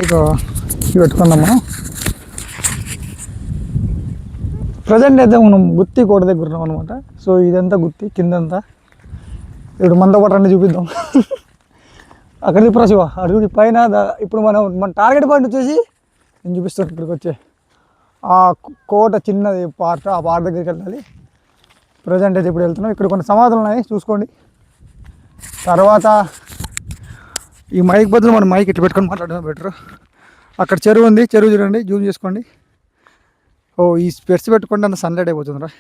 ఇగో ఇవి పెట్టుకుందాం మనం. ప్రజెంట్ అయితే మనం గుత్తి కోట దగ్గర ఉన్నాం అనమాట. సో ఇదంతా గుత్తి, కిందంతా ఇప్పుడు మనతో పాటు రండి చూపిద్దాం. అక్కడ తిప్పరా శివ, అడుగు పైన. ఇప్పుడు మన టార్గెట్ పాయింట్ వచ్చేసి నేను చూపిస్తాను. ఇక్కడికి వచ్చే ఆ కోట చిన్నది పార్ట్, ఆ పార్ట్ దగ్గరికి వెళ్ళాలి. ప్రజెంట్ అయితే ఇప్పుడు వెళ్తున్నాం. ఇక్కడ కొన్ని సమాధులు ఉన్నాయి, చూసుకోండి. తర్వాత ఈ మైక్ బదులు మనం మైక్ ఇట్లా పెట్టుకొని మాట్లాడడం బెటర్. అక్కడ చెరువు ఉంది, చెరువు చూడండి, జూమ్ చేసుకోండి. ఓ ఈ స్పెట్స్ పెట్టుకుంటే అంత సన్లైట్ అయిపోతుందిరా.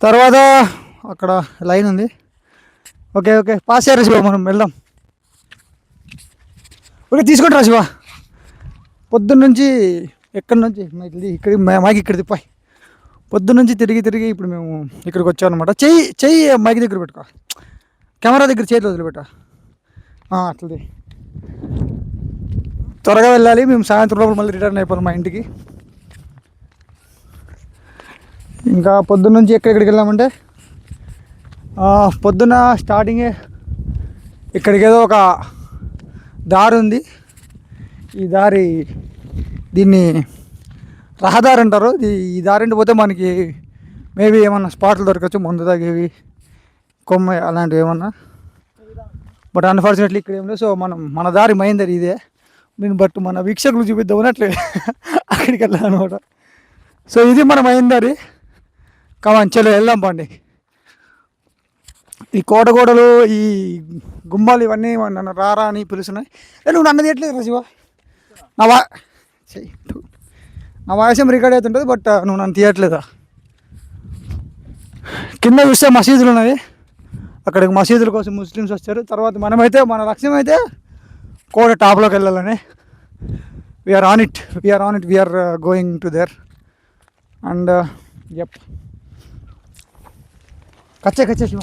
తర్వాత అక్కడ లైన్ ఉంది. ఓకే ఓకే, పాస్ అయ్యారు శివ, మనం వెళ్దాం. ఓకే తీసుకుంటారా శివ. పొద్దున్నుంచి ఎక్కడి నుంచి ఇక్కడ మైక్ ఇక్కడ తిప్పాయి. పొద్దున్నుంచి తిరిగి తిరిగి ఇప్పుడు మేము ఇక్కడికి వచ్చామన్నమాట. చెయ్యి మైక్ దగ్గర పెట్టుకో, కెమెరా దగ్గర చేతి వదిలిపెట్ట. అట్లది త్వరగా వెళ్ళాలి. మేము సాయంత్రం లోపల మళ్ళీ రిటర్న్ అయిపోతాం మా ఇంటికి. ఇంకా పొద్దున్నుంచి ఎక్కడికి వెళ్ళామంటే పొద్దున్న స్టార్టింగే ఇక్కడికి ఏదో ఒక దారి ఉంది. ఈ దారి దీన్ని రహదారి అంటారు. ఈ దారింటి పోతే మనకి మేబీ ఏమన్నా స్పాట్లు దొరకచ్చు, మందు తాగేవి, కొమ్మ అలాంటివి ఏమన్నా. బట్ అన్ఫార్చునేట్లీ ఇక్కడ ఏం లేదు. సో మన దారి మైందరి ఇదే. బట్ మన వీక్షకులు చూపిద్దామని అట్లే అక్కడికి వెళ్ళాలన్నమాట. సో ఇది మన మైందరి. చలో వెళ్దాం పండి. ఈ కోటగోడలు, ఈ గుమ్మాలు ఇవన్నీ నన్ను రారా అని పిలుస్తున్నాయి. నువ్వు నన్ను తీయట్లేదు రా శివ. నా వాయిస్ ఏం రికార్డ్ అవుతుంటుంది, బట్ నువ్వు నన్ను తీయట్లేదా. కింద చూస్తే మసీదులు ఉన్నాయి. అక్కడికి మసీదుల కోసం ముస్లిమ్స్ వచ్చారు. తర్వాత మనమైతే మన లక్ష్యం అయితే కోట టాప్లోకి వెళ్ళాలని. We're on it, we're going to there. And కచ్చే శివ.